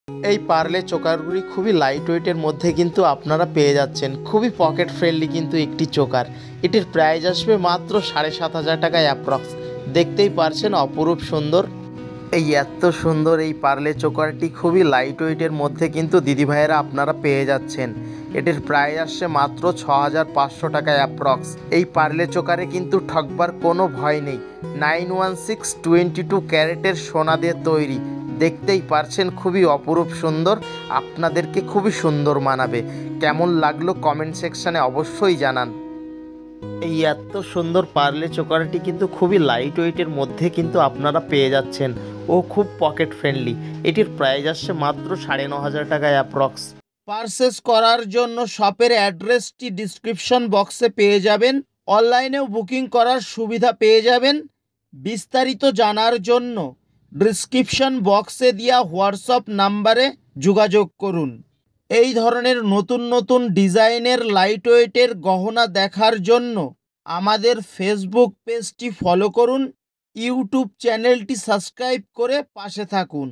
এই পার্লে চোকারগুলি খুবই লাইট ওয়েটের মধ্যে কিন্তু আপনারা পেয়ে যাচ্ছেন। খুবই পকেট ফ্রেন্ডলি কিন্তু একটি চোকার। এটির প্রাইস আসবে মাত্র 7,500 টাকায় অ্যাপ্রক্স। দেখতেই পারছেন অপরূপ সুন্দর। এই এত সুন্দর এই পার্লে চোকারটি খুবই লাইট ওয়েটের মধ্যে কিন্তু দিদিভাইয়েরা আপনারা পেয়ে যাচ্ছেন। এটির প্রাইস আসছে মাত্র 6,500 টাকায় অ্যাপ্রক্স। এই পার্লে চোকারে কিন্তু ঠকবার কোনো ভয় নেই। 916 22 ক্যারেটের সোনা দিয়ে তৈরি। দেখতেই পারছেন খুবই অপরূপ সুন্দর, আপনাদেরকে খুবই সুন্দর মানাবে। কেমন লাগলো কমেন্ট সেকশানে অবশ্যই জানান। এই এত সুন্দর পার্লে চোকারটি কিন্তু খুবই লাইট ওয়েটের মধ্যে কিন্তু আপনারা পেয়ে যাচ্ছেন ও খুব পকেট ফ্রেন্ডলি। এটির প্রাইস আসছে মাত্র 9,500 টাকায় অ্যাপ্রক্স। পারচেস করার জন্য শপের অ্যাড্রেসটি ডিসক্রিপশন বক্সে পেয়ে যাবেন। অনলাইনেও বুকিং করার সুবিধা পেয়ে যাবেন। বিস্তারিত জানার জন্য ডিসক্রিপশন বক্সে দেওয়া হোয়াটসঅ্যাপ নাম্বারে যোগাযোগ করুন। এই ধরনের নতুন নতুন ডিজাইনের লাইট ওয়েটের গহনা দেখার জন্য আমাদের ফেসবুক পেজটি ফলো করুন, ইউটিউব চ্যানেলটি সাবস্ক্রাইব করে পাশে থাকুন।